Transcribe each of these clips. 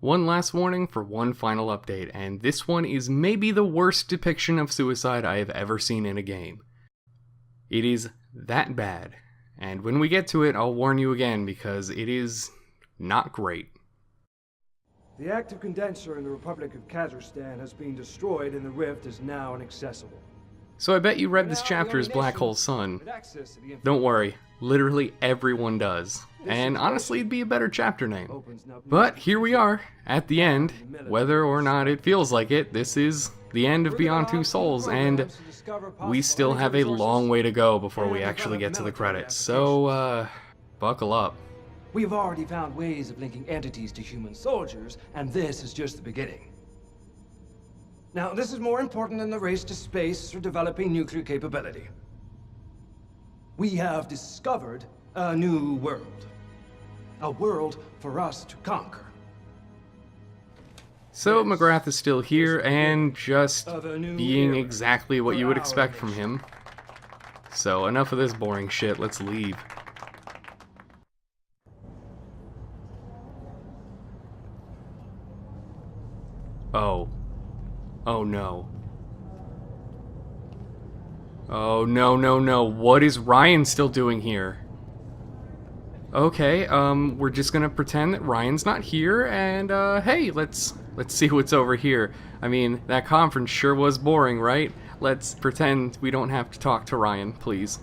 One last warning for one final update, and this one is maybe the worst depiction of suicide I have ever seen in a game. It is that bad, and when we get to it, I'll warn you again because it is not great. The active condenser in the Republic of Kazakhstan has been destroyed and the rift is now inaccessible. So I bet you read this chapter as Black Hole Sun. Don't worry, literally everyone does. And honestly, it'd be a better chapter name. But here we are, at the end. Whether or not it feels like it, this is the end of Beyond Two Souls, and we still have a long way to go before we actually get to the credits. So, buckle up. We've already found ways of linking entities to human soldiers, and this is just the beginning. Now, this is more important than the race to space or developing nuclear capability. We have discovered a new world. A world for us to conquer. So McGrath is still here, and just being exactly what you would expect from him. So enough of this boring shit, let's leave. Oh. Oh no. Oh no, no, no. What is Ryan still doing here? Okay, we're just gonna pretend that Ryan's not here, and hey, let's see what's over here. I mean, that conference sure was boring, right? Let's pretend we don't have to talk to Ryan, please.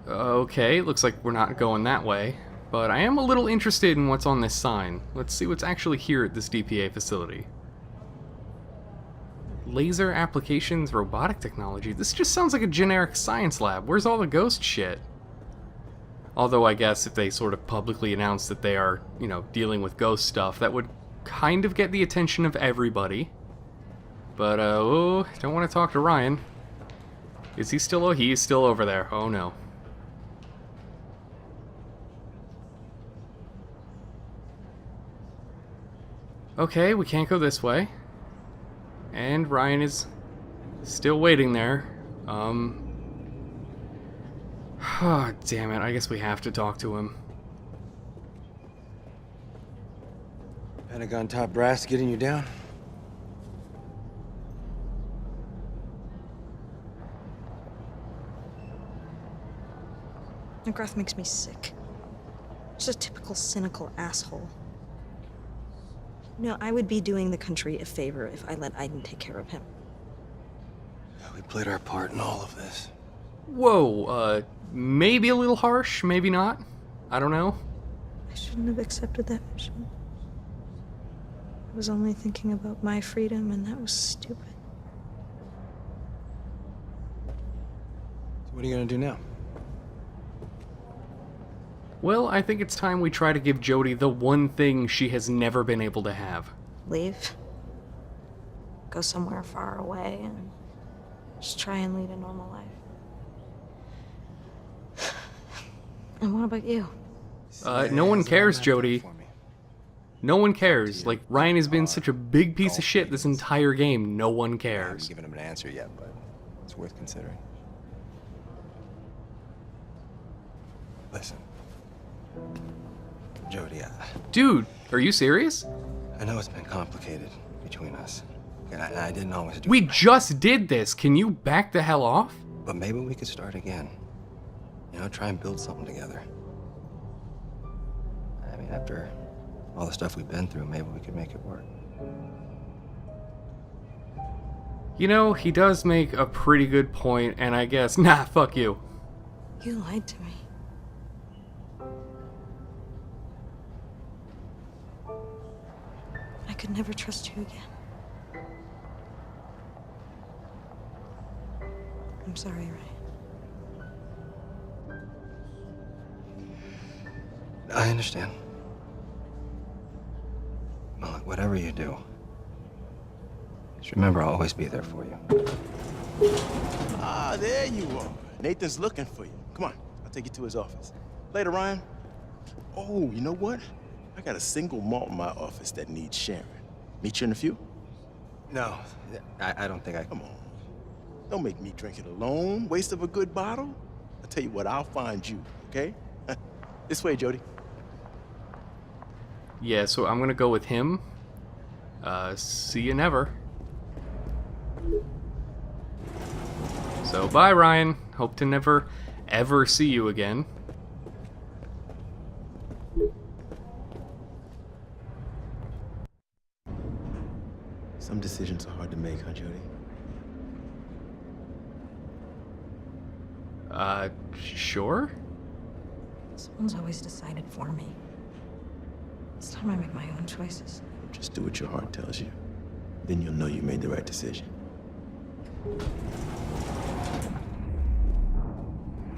Okay, looks like we're not going that way. But I am a little interested in what's on this sign. Let's see what's actually here at this DPA facility. Laser applications, robotic technology. This just sounds like a generic science lab. Where's all the ghost shit? Although I guess if they sort of publicly announce that they are, you know, dealing with ghost stuff, that would kind of get the attention of everybody. But, oh, don't want to talk to Ryan. Is he still, oh, he's still over there. Oh no. Okay, we can't go this way. And Ryan is still waiting there. Oh, damn it, I guess we have to talk to him. Pentagon top brass getting you down? McGrath makes me sick. Just a typical cynical asshole. You know, I would be doing the country a favor if I let Aiden take care of him. We played our part in all of this. Whoa, maybe a little harsh, maybe not. I don't know. I shouldn't have accepted that mission. I was only thinking about my freedom, and that was stupid. So what are you gonna do now? Well, I think it's time we try to give Jodie the one thing she has never been able to have. Leave. Go somewhere far away and just try and lead a normal life. And what about you? No one cares, Jodie. No one cares. Like, Ryan has been such a big piece of shit this entire game. No one I haven't cares. given him an answer yet, but it's worth considering. Listen. Jodie, Dude, are you serious? I know it's been complicated between us. And I didn't always do We it right. just did this. Can you back the hell off? But maybe we could start again. You know, try and build something together. I mean, after all the stuff we've been through, maybe we could make it work. You know, he does make a pretty good point, and I guess, nah, fuck you. You lied to me. I could never trust you again. I'm sorry, Ryan. I understand. Well, look, whatever you do, just remember I'll always be there for you. Ah, there you are. Nathan's looking for you. Come on, I'll take you to his office. Later, Ryan. Oh, you know what? I got a single malt in my office that needs sharing. Meet you in a few? No, I don't think I... Come on. Don't make me drink it alone. Waste of a good bottle. I'll tell you what, I'll find you, okay? This way, Jody. Yeah, so I'm gonna go with him. See you never. So bye, Ryan. Hope to never, ever see you again. Some decisions are hard to make, huh, Jody? Sure? Someone's always decided for me. It's time I make my own choices. Just do what your heart tells you. Then you'll know you made the right decision.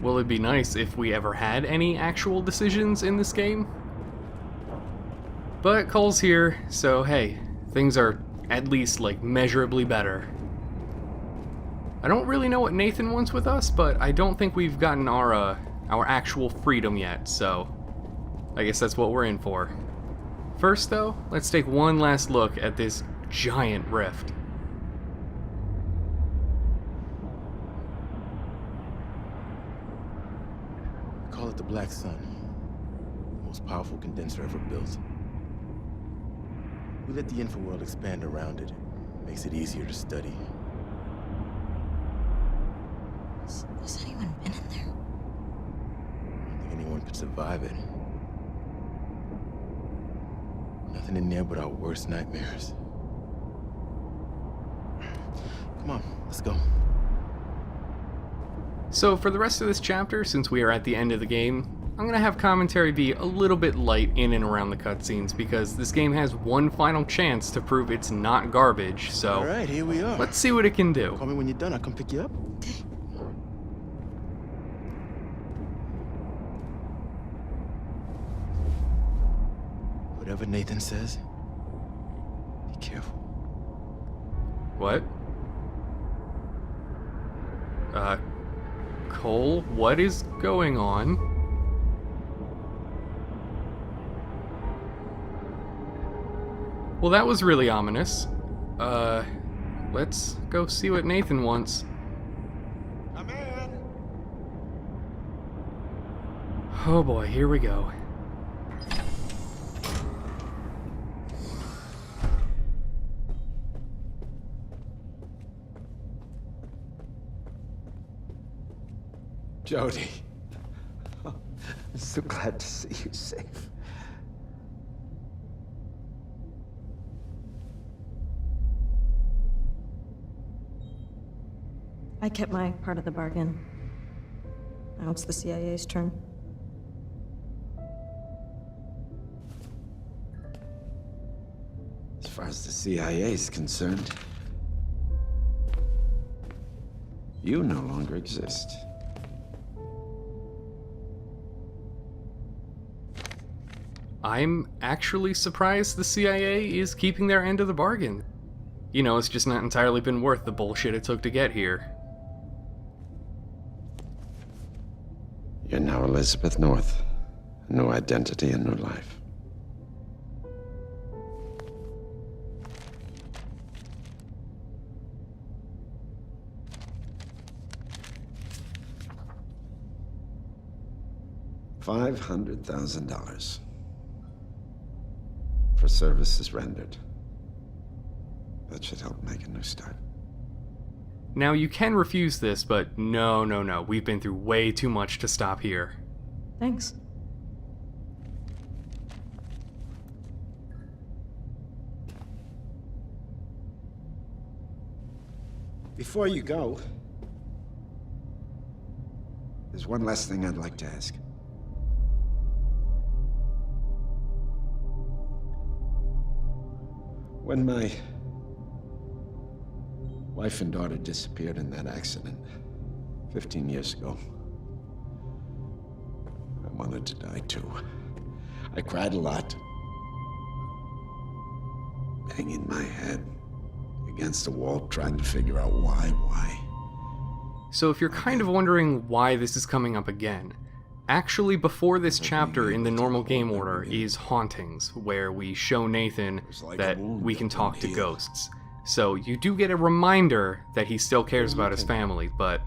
Well, it'd be nice if we ever had any actual decisions in this game. But Cole's here, so hey, things are at least, like, measurably better. I don't really know what Nathan wants with us, but I don't think we've gotten our actual freedom yet, so I guess that's what we're in for. First, though, let's take one last look at this giant rift. Call it the Black Sun. The most powerful condenser ever built. We let the infraworld expand around it. Makes it easier to study. Has anyone been in there? I don't think anyone could survive it. Nothing in there but our worst nightmares. Come on, let's go. So for the rest of this chapter, since we are at the end of the game, I'm going to have commentary be a little bit light in and around the cutscenes because this game has one final chance to prove it's not garbage, so All right, here we are. let's see what it can do. Call me when you're done, I'll come pick you up. Whatever Nathan says, be careful. What? Cole, what is going on? Well, that was really ominous. Let's go see what Nathan wants. I'm in. Oh boy, here we go. Jody. Oh, I'm so glad to see you safe. I kept my part of the bargain. Now it's the CIA's turn. As far as the CIA is concerned, you no longer exist. I'm actually surprised the CIA is keeping their end of the bargain. You know, it's just not entirely been worth the bullshit it took to get here. You're now Elizabeth North. A new identity, a new life. $500,000 for services rendered. That should help make a new start. Now, you can refuse this, but no, we've been through way too much to stop here. Thanks. Before you go, there's one last thing I'd like to ask. When my wife and daughter disappeared in that accident 15 years ago, I wanted to die too. I cried a lot, banging my head against the wall, trying to figure out why. So if you're kind of wondering why this is coming up again, actually before this chapter in the normal game order is Hauntings, where we show Nathan that we can talk to ghosts. So you do get a reminder that he still cares about his family, but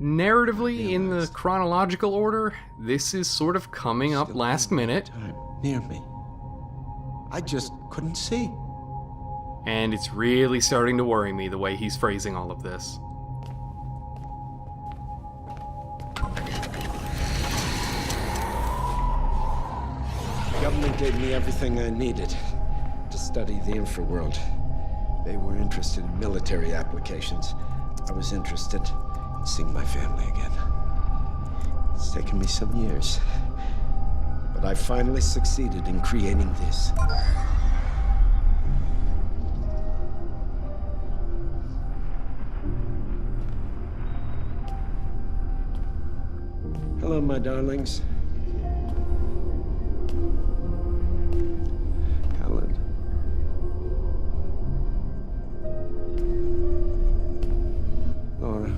narratively, in the chronological order, this is sort of coming up last minute. Time near me. I just couldn't see. And it's really starting to worry me the way he's phrasing all of this. The government gave me everything I needed to study the infraworld. They were interested in military applications. I was interested in seeing my family again. It's taken me some years, but I finally succeeded in creating this. Hello, my darlings. Helen. Laura.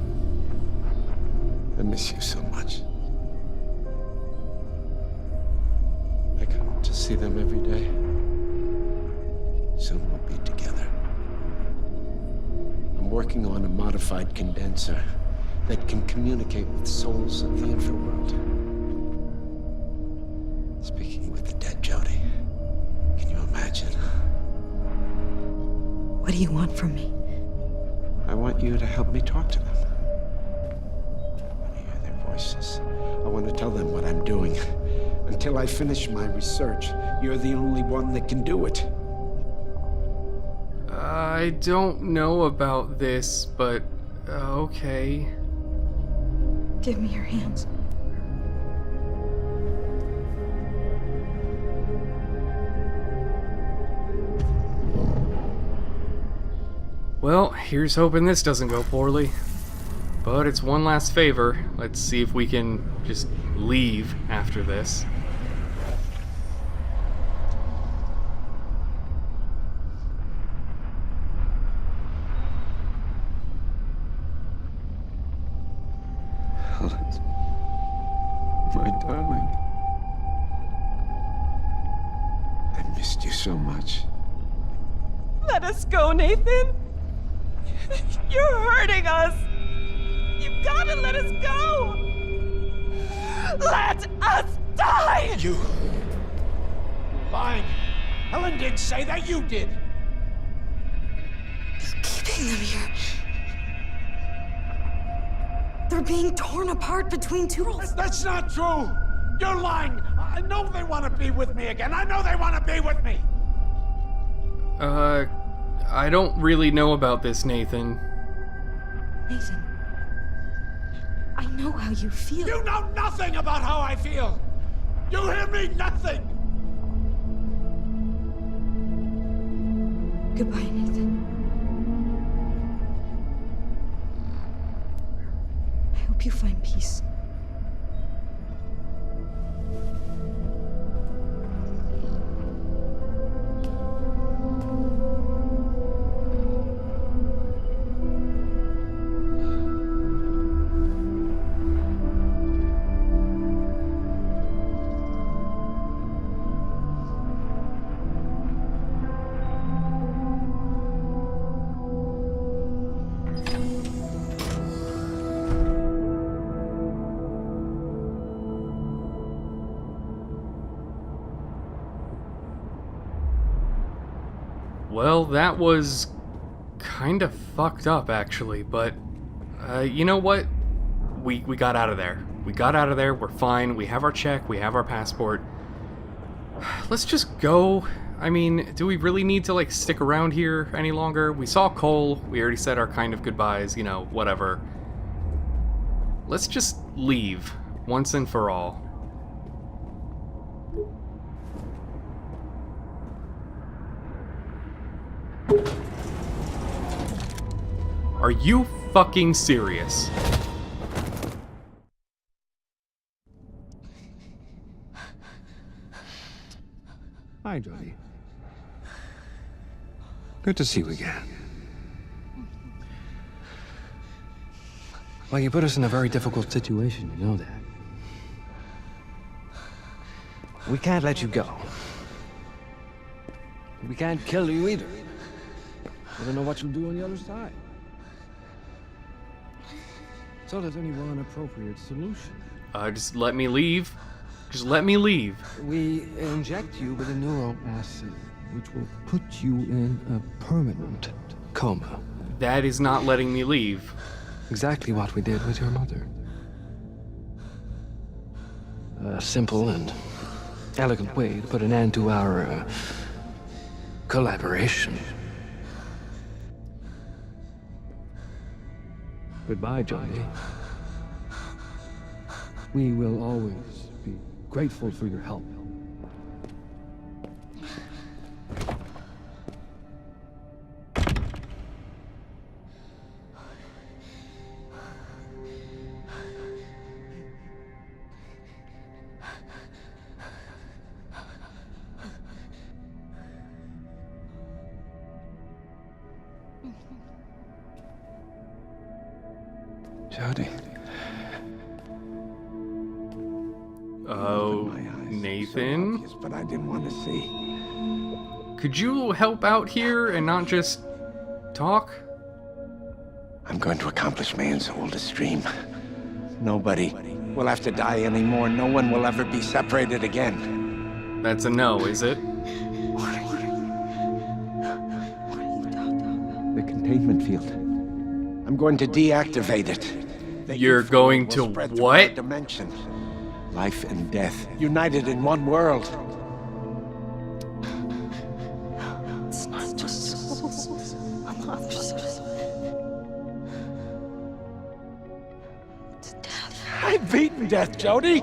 I miss you so much. I come to see them every day. Soon we'll be together. I'm working on a modified condenser that can communicate with souls of the infraworld. Speaking with the dead, Jody. Can you imagine? What do you want from me? I want you to help me talk to them. I want to hear their voices. I want to tell them what I'm doing. Until I finish my research, you're the only one that can do it. I don't know about this, but okay. Give me your hands. Well, here's hoping this doesn't go poorly. But it's one last favor. Let's see if we can just leave after this. Helen, my darling. I missed you so much. Let us go, Nathan. You're hurting us. You've got to let us go. Let us die. You. Lying. Helen did say that you did. You're keeping them here. They're being torn apart between two worlds. That's not true. You're lying. I know they want to be with me again. I know they want to be with me. I don't really know about this, Nathan. Nathan, I know how you feel. You know nothing about how I feel. You hear me? Nothing. Goodbye, Nathan. I hope you find peace. Well, that was kind of fucked up, actually, but you know what? We got out of there. We got out of there, we're fine, we have our check, we have our passport. Let's just go. I mean, do we really need to, like, stick around here any longer? We saw Cole, we already said our kind of goodbyes, you know, whatever. Let's just leave, once and for all. Are you fucking serious? Hi, Jody. Good to see you again. Well, you put us in a very difficult situation, you know that. We can't let you go. We can't kill you either. We don't know what you'll do on the other side. So there's only one appropriate solution. Just let me leave. Just let me leave. We inject you with a neural acid, which will put you in a permanent coma. That is not letting me leave. Exactly what we did with your mother. A simple and elegant way to put an end to our collaboration. Goodbye, Johnny. We will always be grateful for your help. Jody. Oh, Nathan? Obvious, but I didn't want to see. Could you help out here and not just talk? I'm going to accomplish man's oldest dream. Nobody will have to die anymore. No one will ever be separated again. That's a no, is it? The containment field. I'm going to deactivate it. The You're info going will to spread through what? our dimension. Life and death, united in one world. It's not just souls on the other side. It's death. I've beaten death, Jody.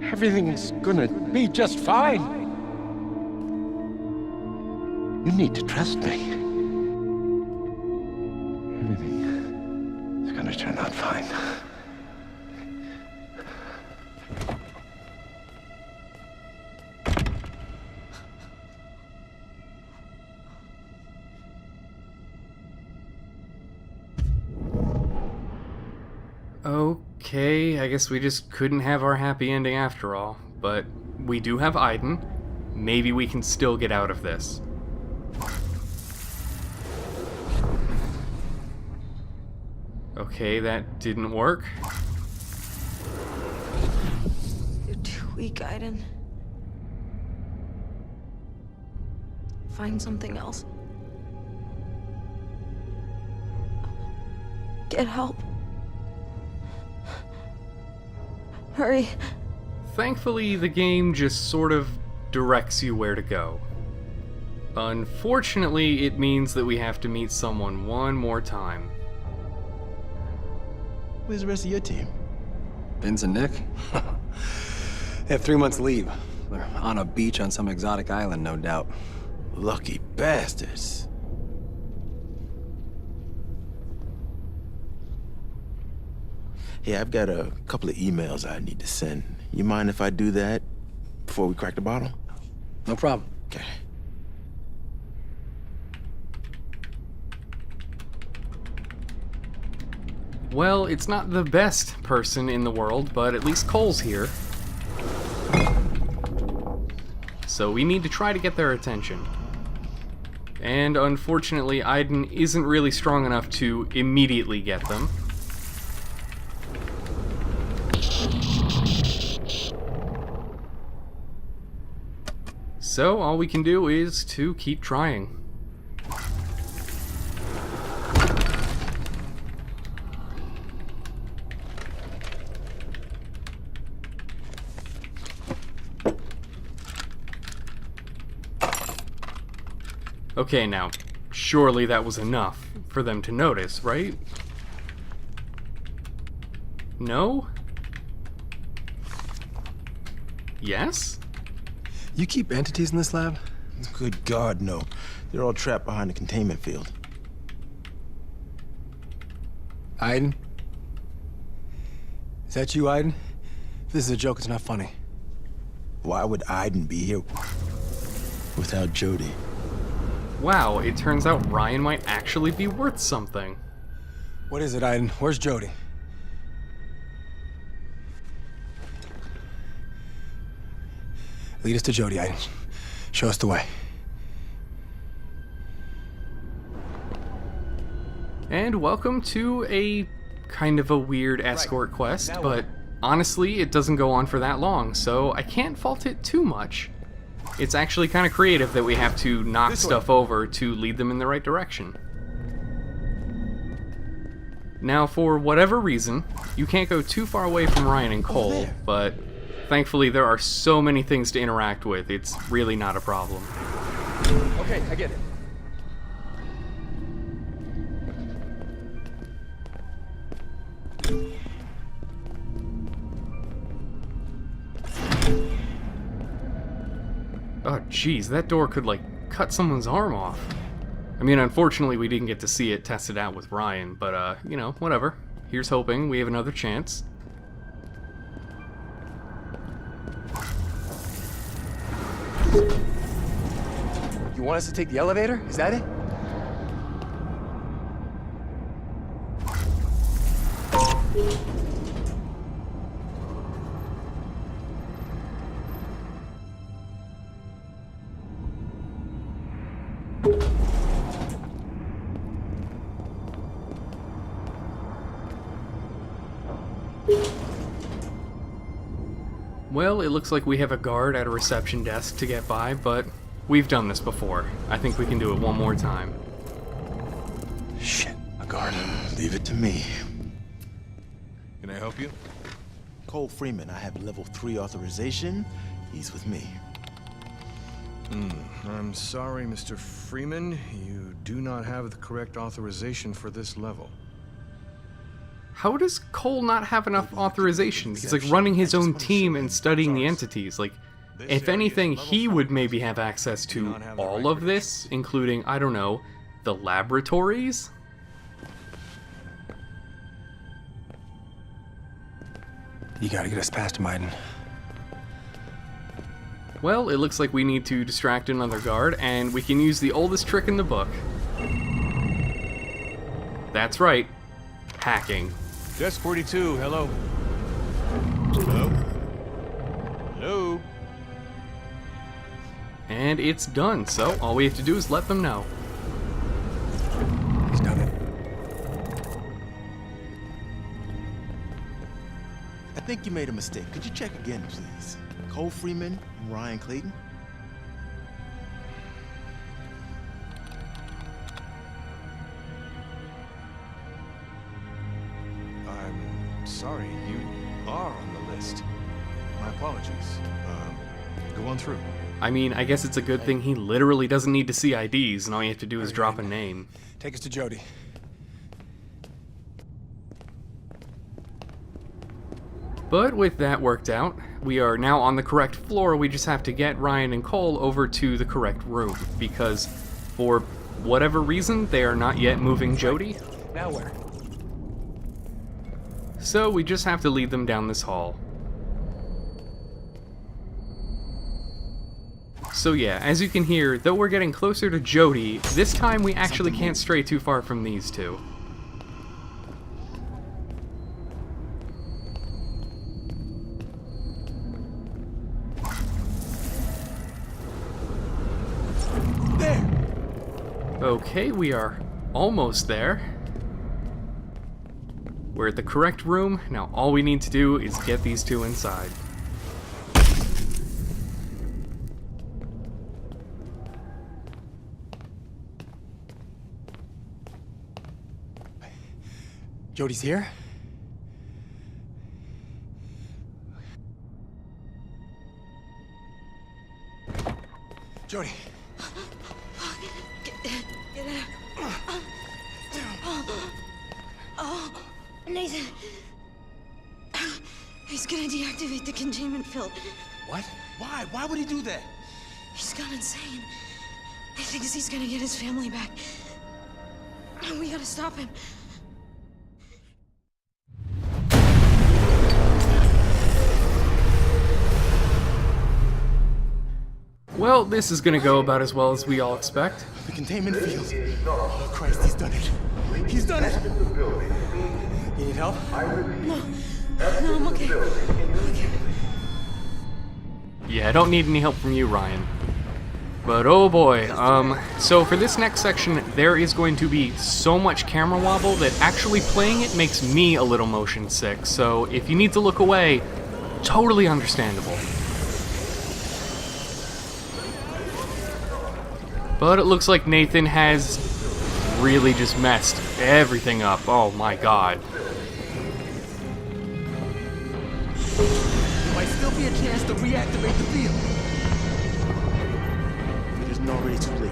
Everything's gonna be just fine. You need to trust me. Everything is gonna turn out fine. Okay, I guess we just couldn't have our happy ending after all. But we do have Aiden. Maybe we can still get out of this. Okay, that didn't work. You're too weak, Aiden. Find something else. Get help. Hurry. Thankfully, the game just sort of directs you where to go. Unfortunately, it means that we have to meet someone one more time. Where's the rest of your team? Vince and Nick? They have 3 months leave. They're on a beach on some exotic island, no doubt. Lucky bastards. Hey, I've got a couple of emails I need to send. You mind if I do that before we crack the bottle? No problem. Okay. Well, it's not the best person in the world, but at least Cole's here. So we need to try to get their attention. And unfortunately, Aiden isn't really strong enough to immediately get them. So all we can do is to keep trying. Okay, now, surely that was enough for them to notice, right? No? Yes? You keep entities in this lab? Good God, no. They're all trapped behind the containment field. Aiden? Is that you, Aiden? If this is a joke, it's not funny. Why would Aiden be here without Jody? Wow, it turns out Ryan might actually be worth something. What is it, Aiden? Where's Jody? Lead us to Jody, Aiden. Show us the way. And welcome to a kind of a weird escort quest, but honestly, it doesn't go on for that long, so I can't fault it too much. It's actually kind of creative that we have to knock stuff over to lead them in the right direction. Now, for whatever reason, you can't go too far away from Ryan and Cole, but thankfully there are so many things to interact with, it's really not a problem. Okay, I get it. Oh jeez, that door could like cut someone's arm off. I mean, unfortunately we didn't get to see it tested out with Ryan, but you know, whatever. Here's hoping we have another chance. You want us to take the elevator? Is that it? Well, it looks like we have a guard at a reception desk to get by, but we've done this before. I think we can do it one more time. Shit, a guard. Leave it to me. Can I help you? Cole Freeman, I have level 3 authorization. He's with me. I'm sorry, Mr. Freeman. You do not have the correct authorization for this level. How does Cole not have enough authorization? He's like running his own team and studying the entities. Like, if anything, he would maybe have access to all of this, including, I don't know, the laboratories? You gotta get us past him, Aiden. Well, it looks like we need to distract another guard, and we can use the oldest trick in the book. That's right, hacking. Desk 42, hello. Hello? Hello? And it's done, so all we have to do is let them know. He's done it. I think you made a mistake. Could you check again, please? Cole Freeman and Ryan Clayton? I'm sorry, you are on the list. My apologies. Go on through. I mean, I guess it's a good thing he literally doesn't need to see IDs, and all you have to do is drop a name. Take us to Jody. But with that worked out, we are now on the correct floor. We just have to get Ryan and Cole over to the correct room, because for whatever reason, they are not yet moving Jody. Now where? So we just have to lead them down this hall. So yeah, as you can hear, though we're getting closer to Jody, this time we actually can't stray too far from these two. There! Okay, we are almost there. We're at the correct room. Now all we need to do is get these two inside. Jody's here? Jody. Get out. Oh, Nathan. He's gonna deactivate the containment field. What? Why? Why would he do that? He's gone insane. He thinks he's gonna get his family back. We gotta stop him. Well, this is gonna go about as well as we all expect. The containment field. Oh, Christ, he's done it. He's done it. You need help? No, I'm okay. Yeah, I don't need any help from you, Ryan. But oh boy, so for this next section, there is going to be so much camera wobble that actually playing it makes me a little motion sick, so if you need to look away, totally understandable. But it looks like Nathan has really just messed everything up. Oh my god. There might still be a chance to reactivate the field. It isn't already too late.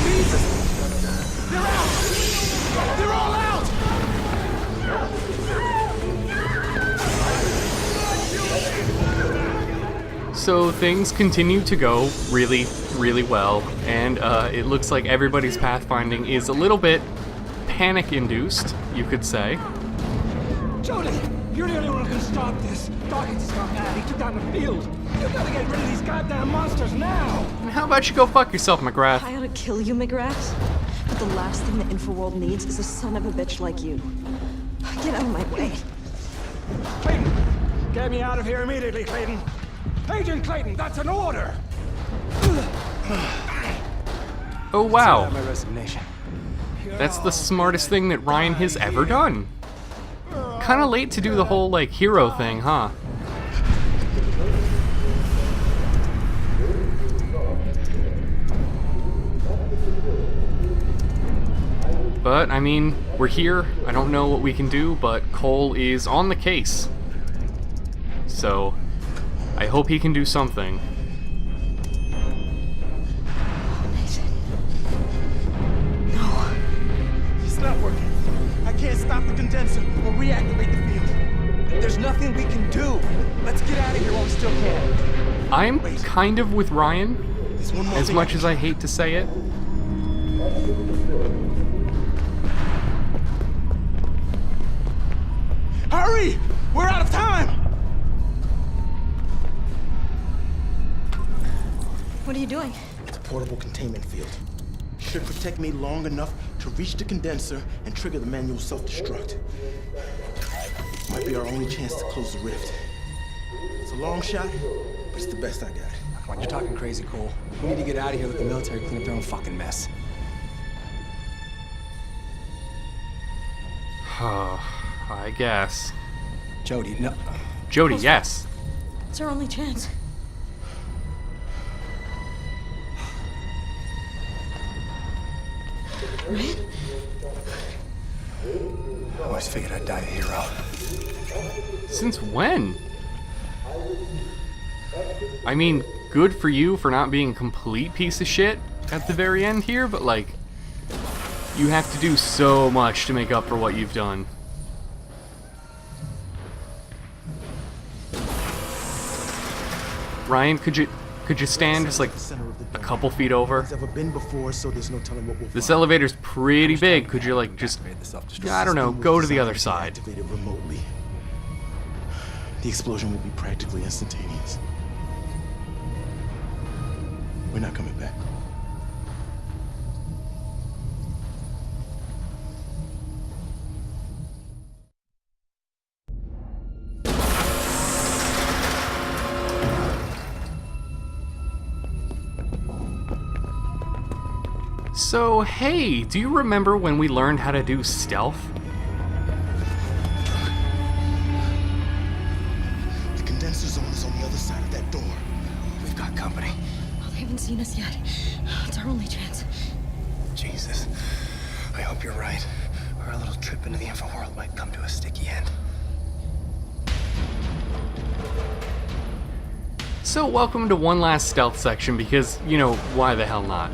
Jesus! They're out! They're all out! So things continue to go really, really well, and it looks like everybody's pathfinding is a little bit panic-induced, you could say. Jody, you're the only one who can stop this. Dawkins has gone mad. He took down the field. You gotta get rid of these goddamn monsters now. And how about you go fuck yourself, McGrath? I ought to kill you, McGrath. But the last thing the Infraworld needs is a son of a bitch like you. Get out of my way. Clayton, get me out of here immediately, Clayton. Agent Clayton, that's an order. Oh wow, My resignation. that's the smartest thing that Ryan has ever done. Kinda late to do the whole, like, hero thing, huh? But, I mean, we're here. I don't know what we can do, but Cole is on the case. So, I hope he can do something. No. It's not working. I can't stop the condenser or reactivate the field. There's nothing we can do. Let's get out of here while we still can. I'm kind of with Ryan, There's one more as thing much as I hate to say it. Hurry! We're out of time! What are you doing? It's a portable containment field. Should protect me long enough to reach the condenser and trigger the manual self-destruct. Might be our only chance to close the rift. It's a long shot, but it's the best I got. Come on, you're talking crazy, Cole. We need to get out of here, let the military clean up their own fucking mess. I guess. Jody, no. Jody, yes. It's our only chance. Right? I always figured I'd die a hero. Since when? I mean, good for you for not being a complete piece of shit at the very end here, but like, you have to do so much to make up for what you've done. Ryan, could you stand just like a couple feet over? It's ever been before, so there's no telling what we'll This find. elevator's pretty big. Could you like just, I don't know, go to the other side? Activated remotely. The explosion will be practically instantaneous. We're not coming back. So, hey, do you remember when we learned how to do stealth? The condenser zone is on the other side of that door. We've got company. Oh, they haven't seen us yet. It's our only chance. Jesus. I hope you're right. Or our little trip into the Infraworld might come to a sticky end. So, welcome to one last stealth section because, you know, why the hell not?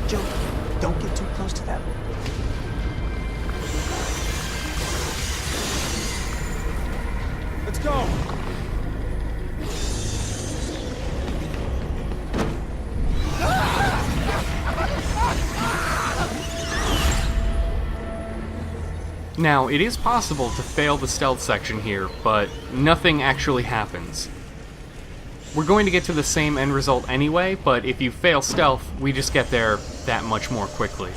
Joe, don't get too close to that. Let's go. Now, it is possible to fail the stealth section here, but nothing actually happens. we're going to get to the same end result anyway, but if you fail stealth, we just get there that much more quickly.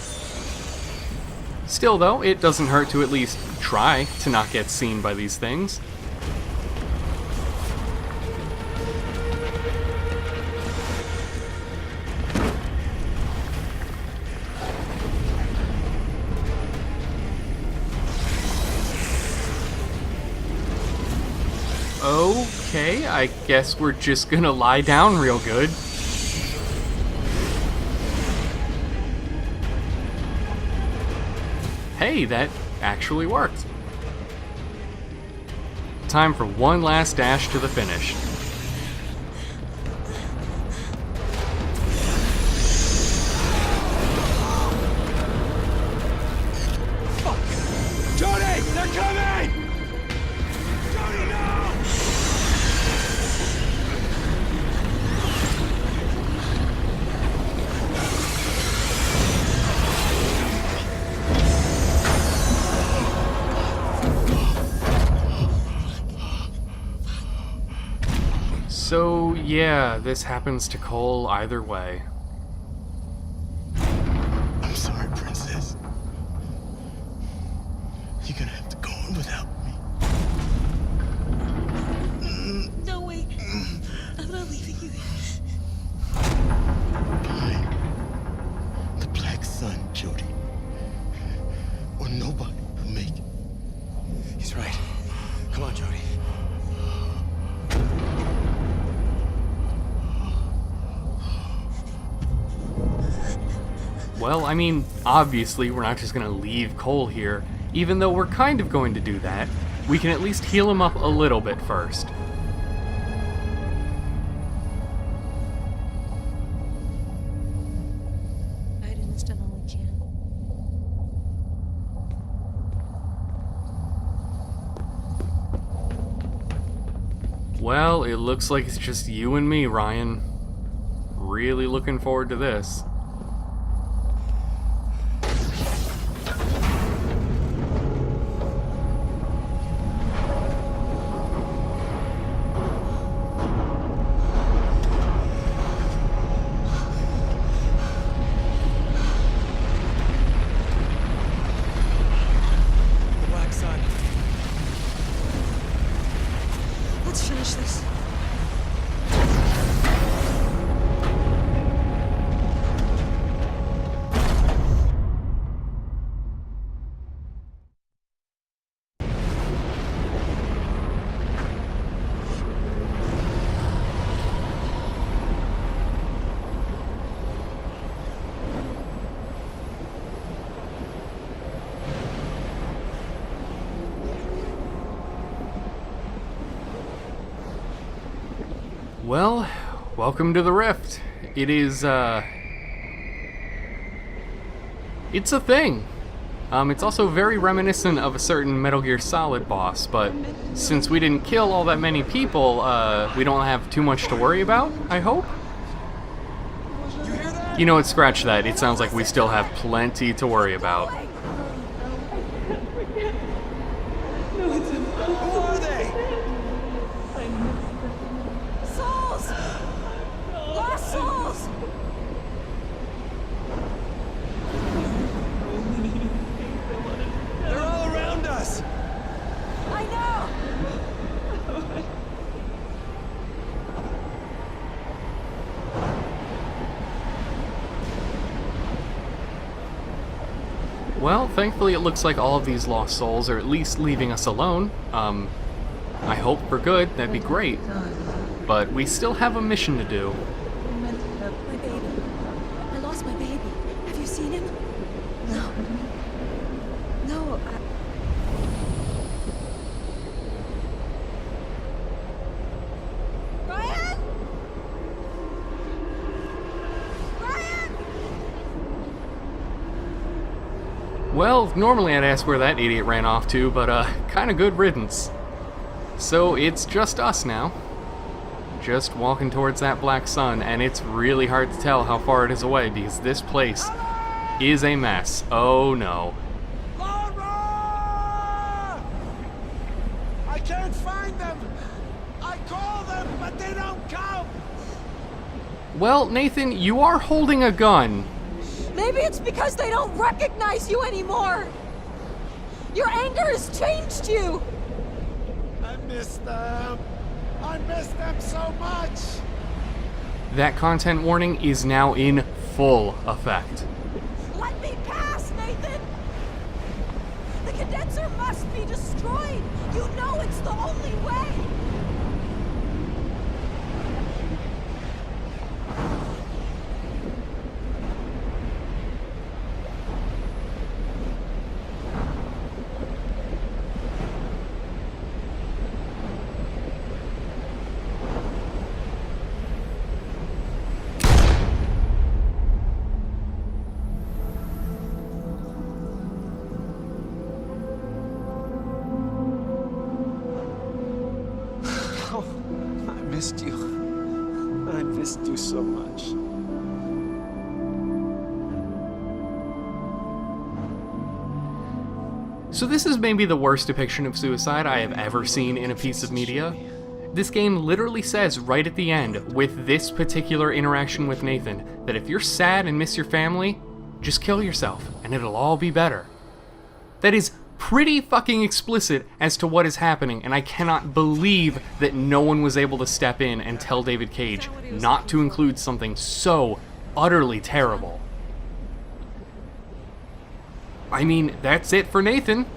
Still though, it doesn't hurt to at least try to not get seen by these things. Okay, I guess we're just gonna lie down real good. Hey, that actually worked. Time for one last dash to the finish. Jody, they're coming! Jody, no! So, yeah, this happens to Cole either way. I'm sorry, Princess. You're gonna have to go on without me. No, wait. I'm not leaving you. Find the Black Sun, Jody. Or nobody will make it. He's right. Come on, Jody. Well, I mean, obviously we're not just gonna leave Cole here. Even though we're kind of going to do that, we can at least heal him up a little bit first. Aiden's done all he can. Well, it looks like it's just you and me, Ryan. Really looking forward to this. The Black Sun. Let's finish this. Well, welcome to the Rift. It is, it's a thing. It's also very reminiscent of a certain Metal Gear Solid boss, but since we didn't kill all that many people, we don't have too much to worry about, I hope? You know what, scratch that. It sounds like we still have plenty to worry about. Who are they? Souls! Lost souls! They're all around us. I know! Well, thankfully it looks like all of these lost souls are at least leaving us alone. I hope for good, that'd be great. But we still have a mission to do. My baby. I lost my baby. Have you seen him? No. No, Ryan! Ryan! Well, normally I'd ask where that idiot ran off to, but kinda good riddance. So it's just us now. Just walking towards that Black Sun, and it's really hard to tell how far it is away because this place is a mess. Oh no. Laura! I can't find them. I call them, but they don't come! Well, Nathan, you are holding a gun. Maybe it's because they don't recognize you anymore. Your anger has changed you. I miss them. I miss them so much. That content warning is now in full effect. Let me pass, Nathan. The condenser must be destroyed. You know it's the only way. I missed you so much. So this is maybe the worst depiction of suicide I have ever seen in a piece of media. This game literally says right at the end, with this particular interaction with Nathan, that if you're sad and miss your family, just kill yourself and it'll all be better. That is pretty fucking explicit as to what is happening, and I cannot believe that no one was able to step in and tell David Cage not to include something so utterly terrible. I mean, that's it for Nathan.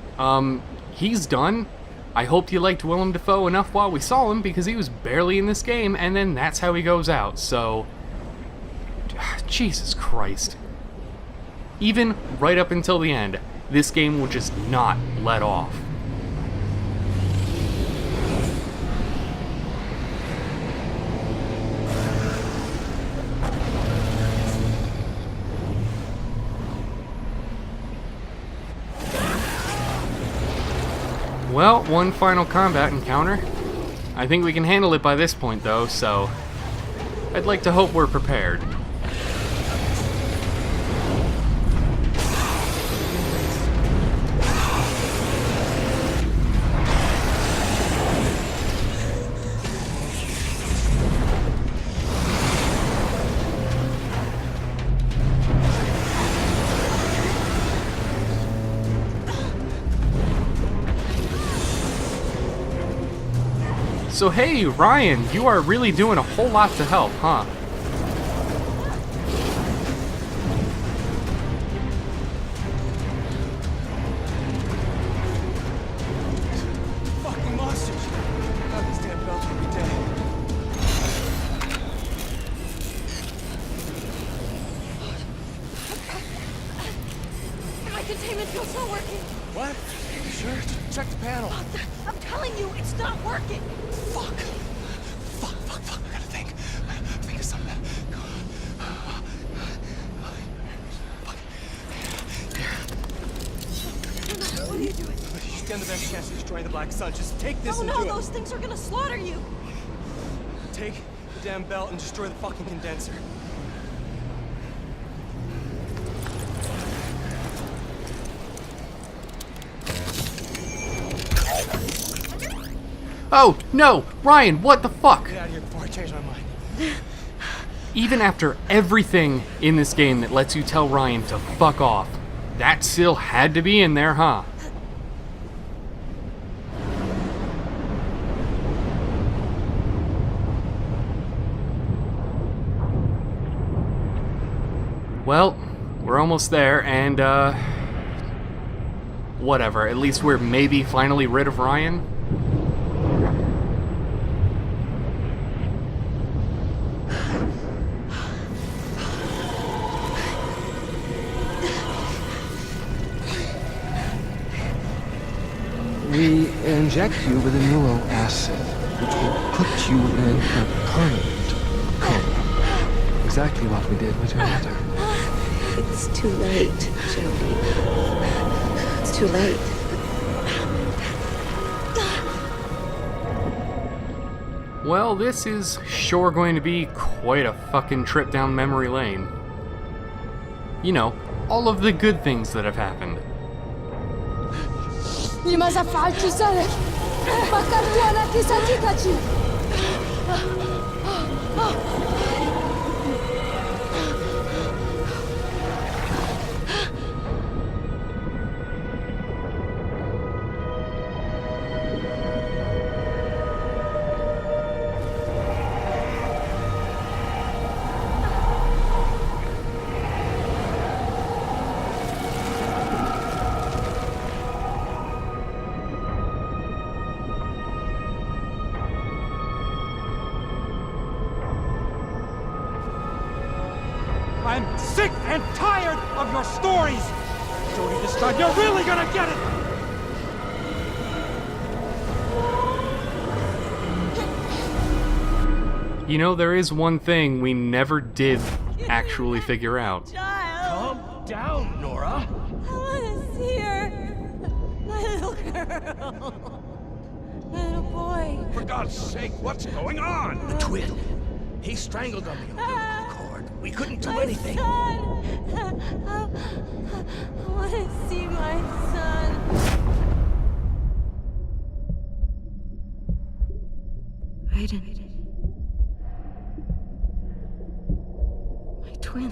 He's done. I hoped you liked Willem Dafoe enough while we saw him, because he was barely in this game, and then that's how he goes out, so... Jesus Christ. Even right up until the end, this game will just not let off. Well, one final combat encounter. I think we can handle it by this point though, so I'd like to hope we're prepared. So hey, Ryan, you are really doing a whole lot to help, huh? Fucking monsters! I thought these damn belts would be dead. My containment field's not working. What? You sure? Check the panel. I'm telling you, it's not working. Fuck. I gotta think. Think of something. What are you doing? You stand the best chance of destroying the Black Sun. Just take this and No, do those things are gonna slaughter you. it. Take the damn belt and destroy the fucking condenser. Oh, no! Ryan, what the fuck? Get out of here before I change my mind. Even after everything in this game that lets you tell Ryan to fuck off, that still had to be in there, huh? Well, we're almost there, and, whatever. At least we're maybe finally rid of Ryan. We inject you with a neuro acid, which will put you in a permanent coma. Exactly what we did with your mother. It's too late, Jody. It's too late. Well, this is sure going to be quite a fucking trip down memory lane. You know, all of the good things that have happened. لماذا فعلت ذلك؟ فكرت أن تساعدك. I'm sick and tired of your stories! Jody, this time you're really gonna get it! You know, there is one thing we never did actually figure out. Calm down, Nora! I want to see her. My little girl. My little boy. For God's sake, what's going on? The twin. He strangled on the umbilical cord. We couldn't do anything. Son. I want to see my son. Aiden. My twin.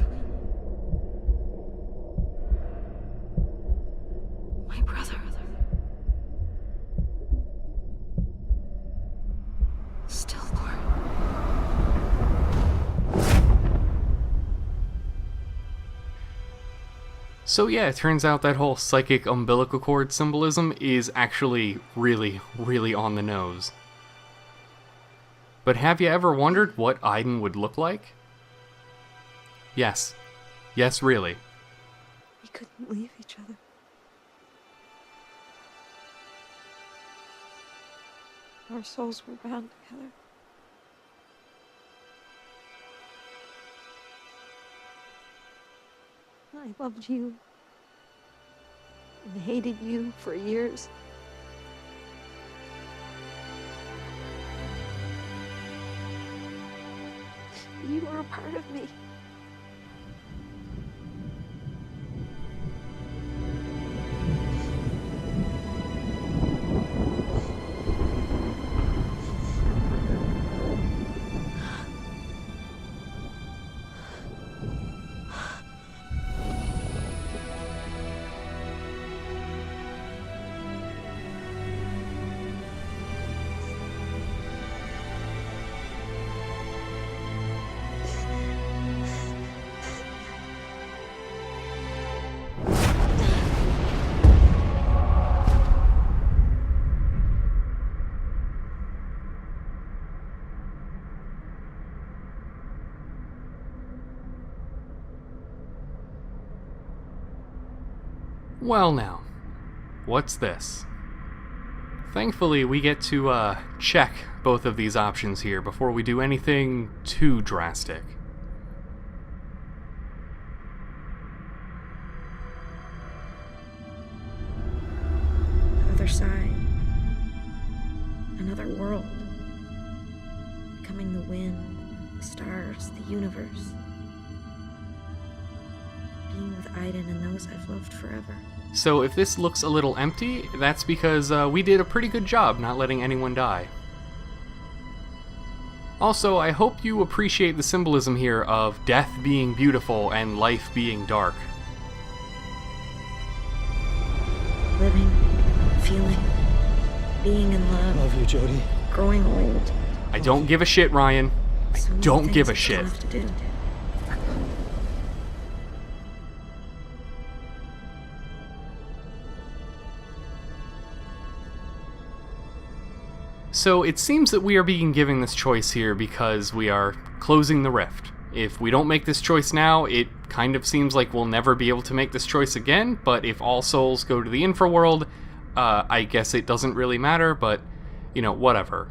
My brother. Stillborn. So yeah, it turns out that whole psychic umbilical cord symbolism is actually really, really on the nose. But have you ever wondered what Aiden would look like? Yes. Yes, really. We couldn't leave each other. Our souls were bound together. I loved you and hated you for years. You are a part of me. Well now, what's this? Thankfully, we get to check both of these options here before we do anything too drastic. The other side. Another world. Becoming the wind, the stars, the universe. Being with Aiden and those I've loved forever. So if this looks a little empty, that's because we did a pretty good job not letting anyone die. Also, I hope you appreciate the symbolism here of death being beautiful and life being dark. Living, feeling, being in love. Love you, Jody. Growing old. I don't give a shit, Ryan. I So many don't things give a I shit. have to do. So it seems that we are being given this choice here because we are closing the rift. If we don't make this choice now, it kind of seems like we'll never be able to make this choice again, but if all souls go to the infraworld, I guess it doesn't really matter, but, you know, whatever.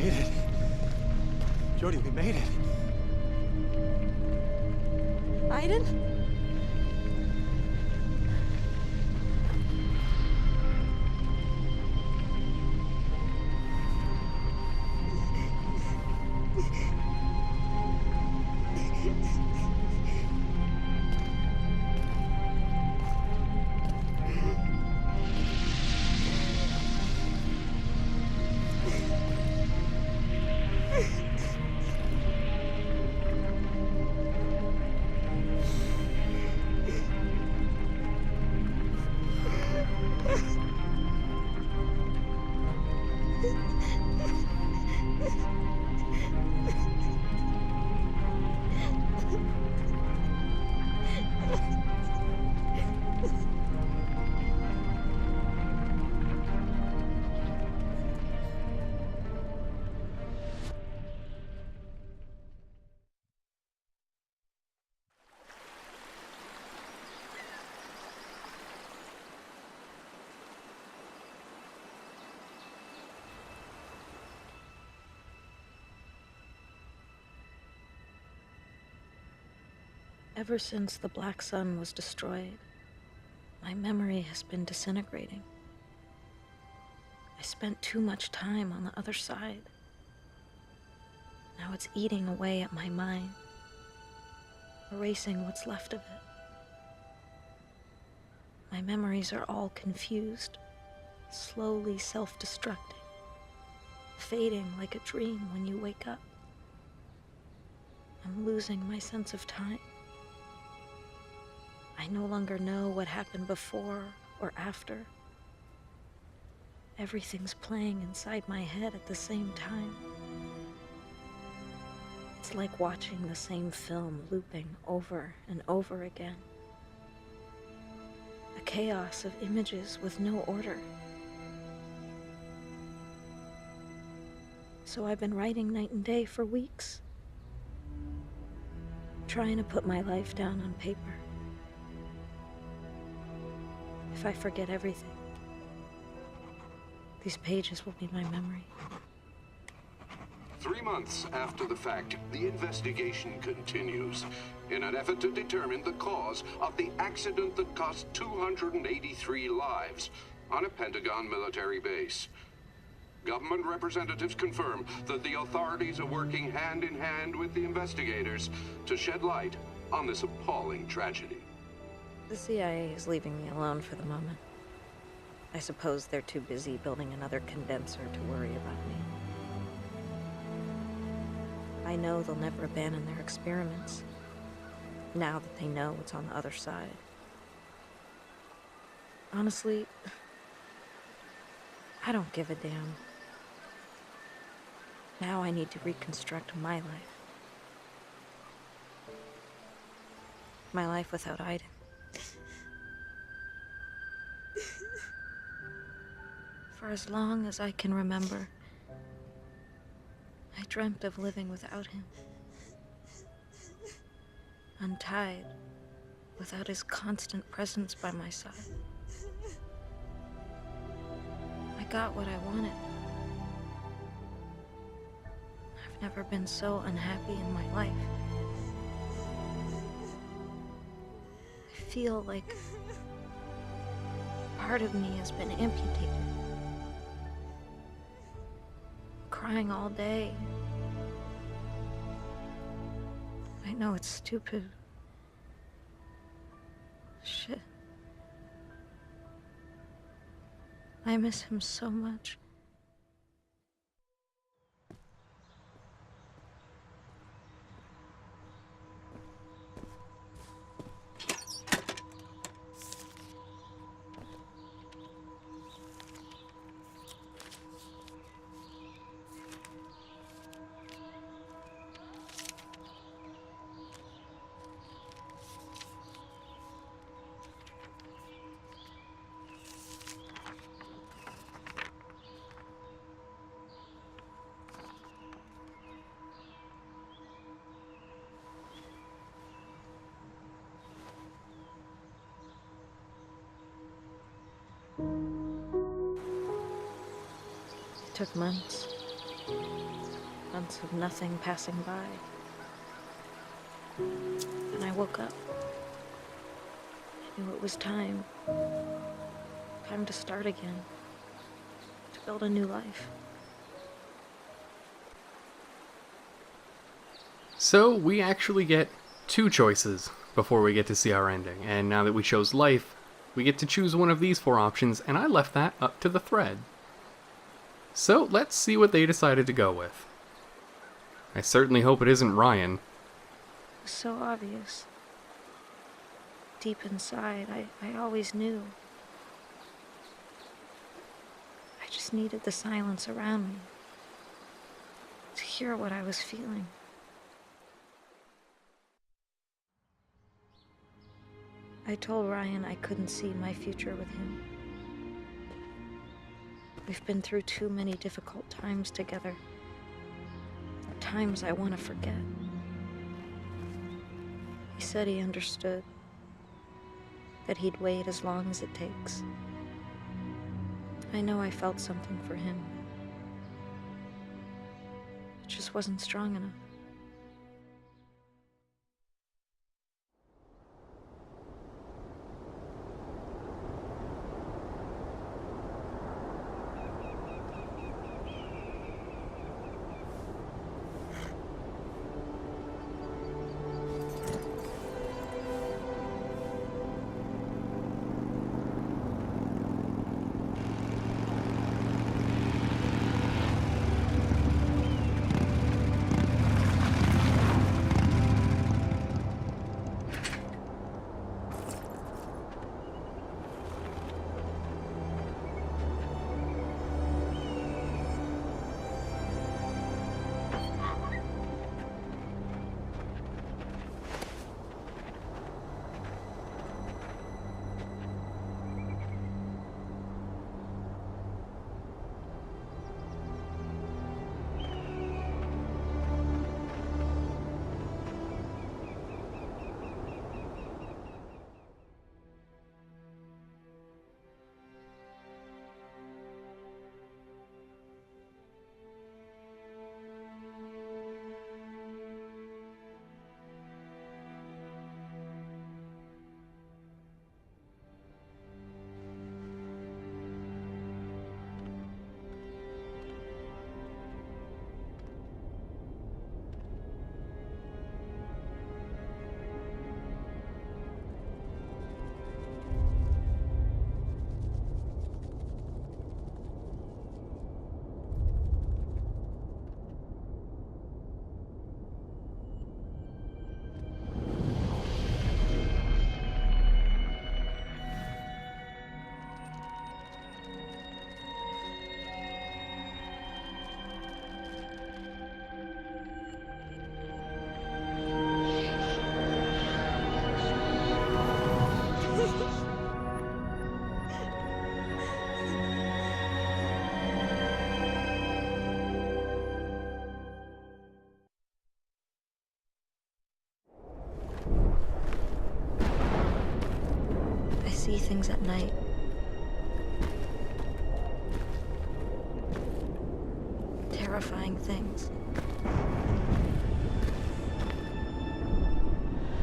made it. Jodie, we made it. Aiden? Ever since the Black Sun was destroyed, my memory has been disintegrating. I spent too much time on the other side. Now it's eating away at my mind, erasing what's left of it. My memories are all confused, slowly self-destructing, fading like a dream when you wake up. I'm losing my sense of time. I no longer know what happened before or after. Everything's playing inside my head at the same time. It's like watching the same film looping over and over again. A chaos of images with no order. So I've been writing night and day for weeks, trying to put my life down on paper. If I forget everything, these pages will be my memory. 3 months after the fact, the investigation continues in an effort to determine the cause of the accident that cost 283 lives on a Pentagon military base. Government representatives confirm that the authorities are working hand in hand with the investigators to shed light on this appalling tragedy. The CIA is leaving me alone for the moment. I suppose they're too busy building another condenser to worry about me. I know they'll never abandon their experiments, now that they know what's on the other side. Honestly, I don't give a damn. Now I need to reconstruct my life. My life without Aiden. For as long as I can remember, I dreamt of living without him. Untied, without his constant presence by my side. I got what I wanted. I've never been so unhappy in my life. I feel like part of me has been amputated. Crying all day. I know it's stupid. Shit. I miss him so much. It took months. Months of nothing passing by. And I woke up. I knew it was time. Time to start again. To build a new life. So we actually get 2 choices before we get to see our ending. And now that we chose life, we get to choose one of these 4 options, and I left that up to the thread. So let's see what they decided to go with. I certainly hope it isn't Ryan. It was so obvious. Deep inside, I always knew. I just needed the silence around me to hear what I was feeling. I told Ryan I couldn't see my future with him. We've been through too many difficult times together. Times I want to forget. He said he understood. That he'd wait as long as it takes. I know I felt something for him. It just wasn't strong enough. See things at night. Terrifying things.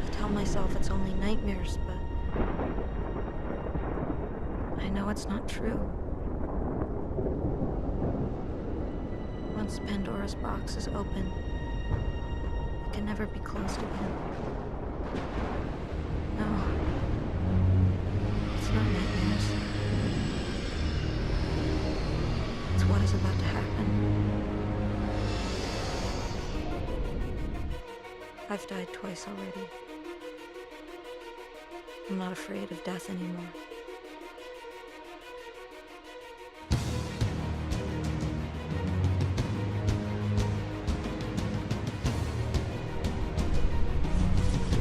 I tell myself it's only nightmares, but I know it's not true. Once Pandora's box is open, it can never be closed again. No. Not nightmares. It's what is about to happen. I've died twice already. I'm not afraid of death anymore.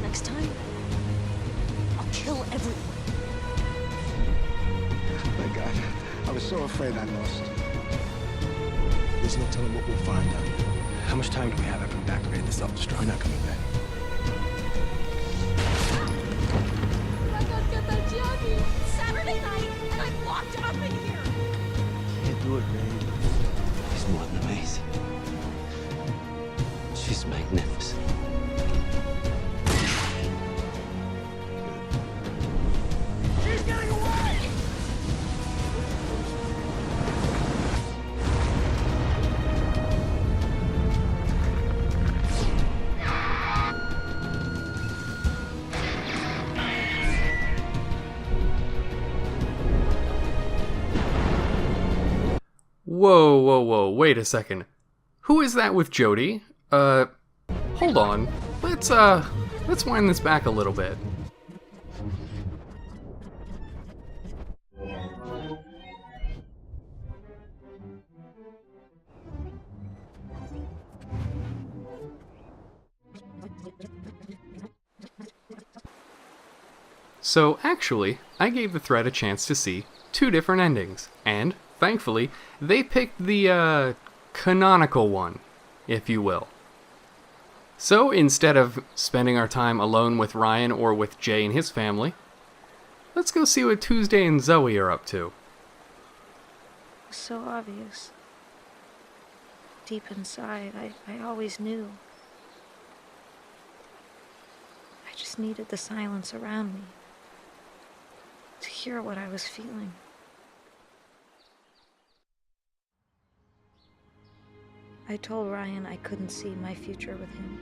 Next time, I'll kill everyone. My God, I was so afraid I lost. There's no telling what we'll find out. How much time do we have after we activate the self-destruct? We're not coming back. Saturday night, and I'm locked up in here. Can't do it, man. He's more than amazing. She's magnificent. She's getting away! Whoa, whoa, whoa, wait a second. Who is that with Jody? Hold on. Let's wind this back a little bit. So, actually, I gave the thread a chance to see 2 different endings, and, thankfully, they picked the, canonical one, if you will. So, instead of spending our time alone with Ryan or with Jay and his family, let's go see what Tuesday and Zoe are up to. It was so obvious. Deep inside, I always knew. I just needed the silence around me to hear what I was feeling. I told Ryan I couldn't see my future with him.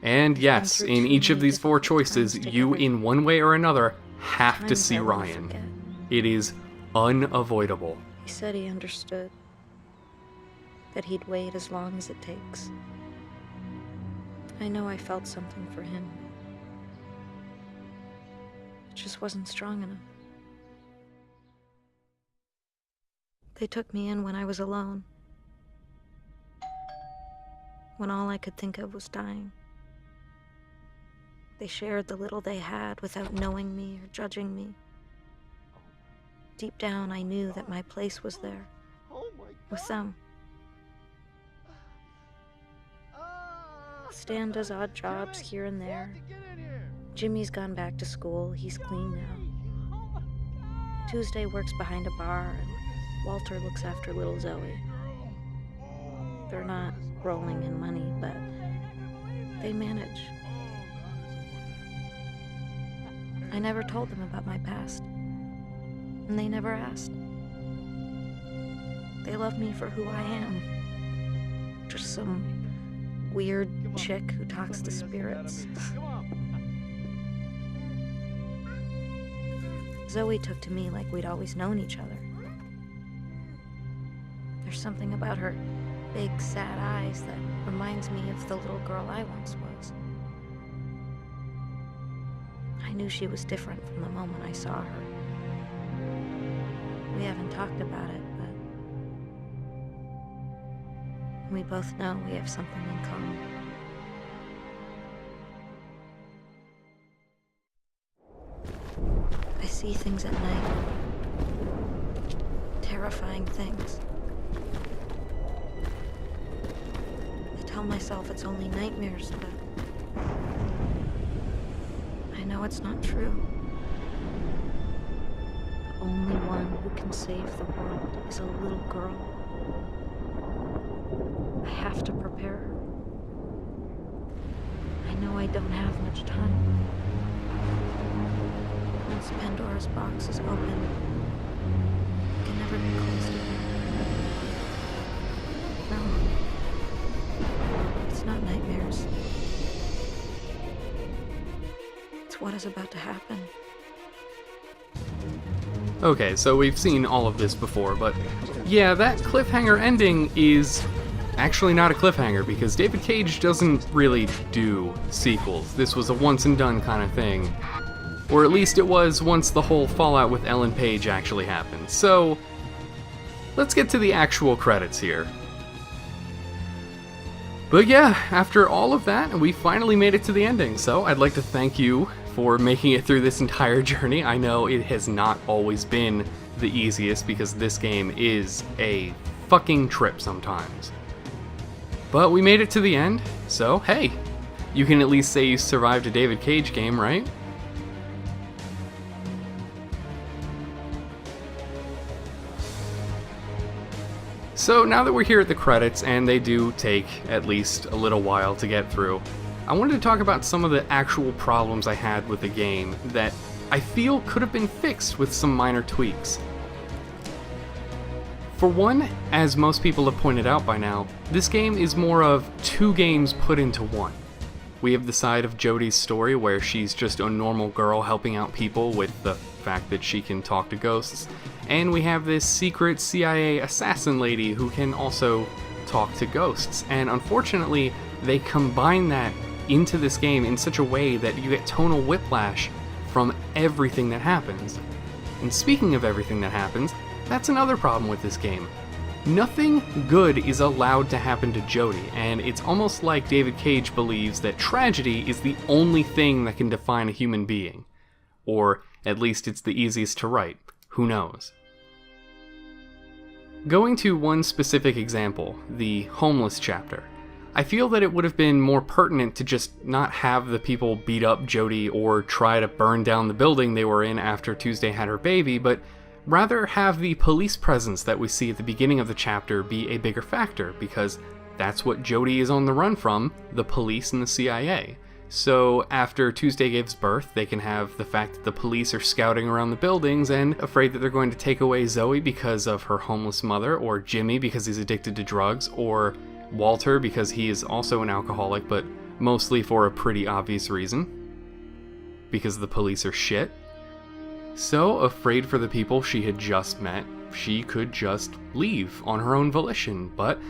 And yes, in each of these 4 choices, you, in one way or another, have to see Ryan. It is unavoidable. He said he understood. That he'd wait as long as it takes. I know I felt something for him. It just wasn't strong enough. They took me in when I was alone. When all I could think of was dying. They shared the little they had without knowing me or judging me. Deep down, I knew that my place was there. With them. Stan does odd jobs here and there. Jimmy's gone back to school. He's clean now. Tuesday works behind a bar, and Walter looks after little Zoe. They're not rolling in money, but they manage. I never told them about my past, and they never asked. They love me for who I am. Just some weird chick who talks to spirits. Zoe took to me like we'd always known each other. There's something about her big, sad eyes that reminds me of the little girl I once was. I knew she was different from the moment I saw her. We haven't talked about it, but we both know we have something in common. I see things at night. Terrifying things. I tell myself it's only nightmares, but I know it's not true. The only one who can save the world is a little girl. I have to prepare her. I know I don't have much time. Once Pandora's box is open, it can never be closed again. No. It's not nightmares. It's what is about to happen. Okay, so we've seen all of this before, but yeah, that cliffhanger ending is actually not a cliffhanger because David Cage doesn't really do sequels. This was a once and done kind of thing. Or at least it was once the whole fallout with Ellen Page actually happened. So, let's get to the actual credits here. But yeah, after all of that, we finally made it to the ending, so I'd like to thank you for making it through this entire journey. I know it has not always been the easiest because this game is a fucking trip sometimes. But we made it to the end, so hey, you can at least say you survived a David Cage game, right? So now that we're here at the credits, and they do take at least a little while to get through, I wanted to talk about some of the actual problems I had with the game that I feel could have been fixed with some minor tweaks. For one, as most people have pointed out by now, this game is more of two games put into one. We have the side of Jodie's story where she's just a normal girl helping out people with the fact that she can talk to ghosts, and we have this secret CIA assassin lady who can also talk to ghosts, and unfortunately they combine that into this game in such a way that you get tonal whiplash from everything that happens. And speaking of everything that happens, that's another problem with this game. Nothing good is allowed to happen to Jodie, and it's almost like David Cage believes that tragedy is the only thing that can define a human being. Or at least it's the easiest to write. Who knows? Going to one specific example, the homeless chapter, I feel that it would have been more pertinent to just not have the people beat up Jodie or try to burn down the building they were in after Tuesday had her baby, but rather have the police presence that we see at the beginning of the chapter be a bigger factor, because that's what Jodie is on the run from, the police and the CIA. So after Tuesday gives birth, they can have the fact that the police are scouting around the buildings and afraid that they're going to take away Zoe because of her homeless mother, or Jimmy because he's addicted to drugs, or Walter because he is also an alcoholic, but mostly for a pretty obvious reason. Because the police are shit. So, afraid for the people she had just met, she could just leave on her own volition, but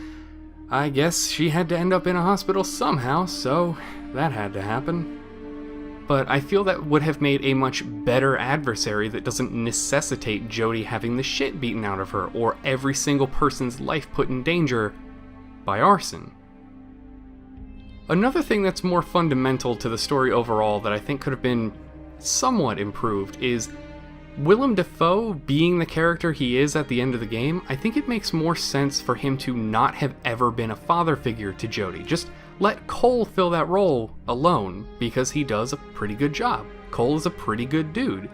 I guess she had to end up in a hospital somehow, so that had to happen. But I feel that would have made a much better adversary that doesn't necessitate Jodie having the shit beaten out of her, or every single person's life put in danger by arson. Another thing that's more fundamental to the story overall that I think could have been somewhat improved is Willem Dafoe being the character he is at the end of the game. I think it makes more sense for him to not have ever been a father figure to Jodie. Just let Cole fill that role alone, because he does a pretty good job. Cole is a pretty good dude.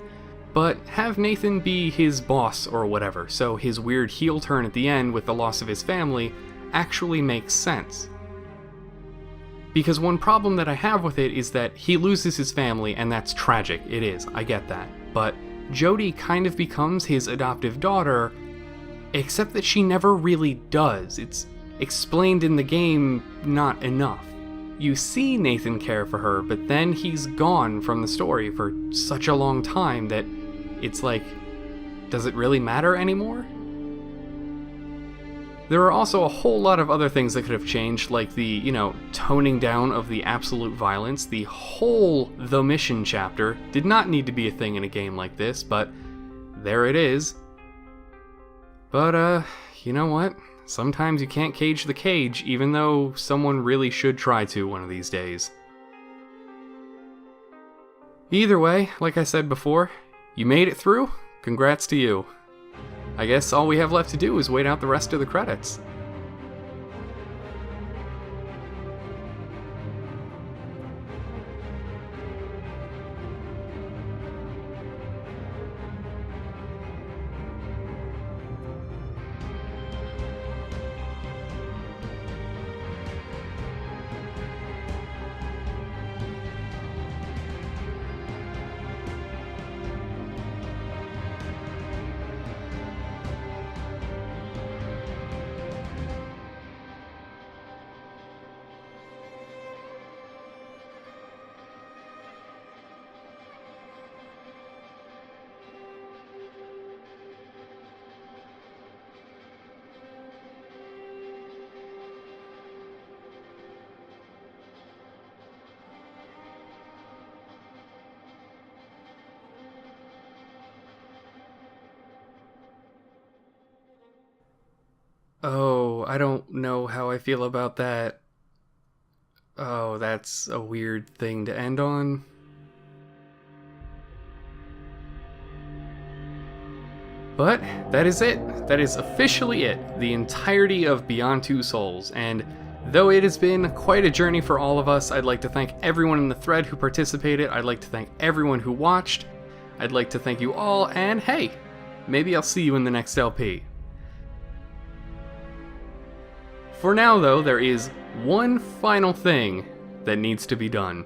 But have Nathan be his boss or whatever, so his weird heel turn at the end with the loss of his family actually makes sense. Because one problem that I have with it is that he loses his family, and that's tragic. It is, I get that. But Jodie kind of becomes his adoptive daughter, except that she never really does. It's explained in the game not enough. You see Nathan care for her, but then he's gone from the story for such a long time that it's like, does it really matter anymore? There are also a whole lot of other things that could have changed, like the, toning down of the absolute violence. The whole The Mission chapter did not need to be a thing in a game like this, but there it is. But, you know what? Sometimes you can't cage the cage, even though someone really should try to one of these days. Either way, like I said before, you made it through. Congrats to you. I guess all we have left to do is wait out the rest of the credits. Oh, I don't know how I feel about that. Oh, that's a weird thing to end on. But that is it. That is officially it. The entirety of Beyond Two Souls. And though it has been quite a journey for all of us, I'd like to thank everyone in the thread who participated. I'd like to thank everyone who watched. I'd like to thank you all, and hey, maybe I'll see you in the next LP. For now, though, there is one final thing that needs to be done.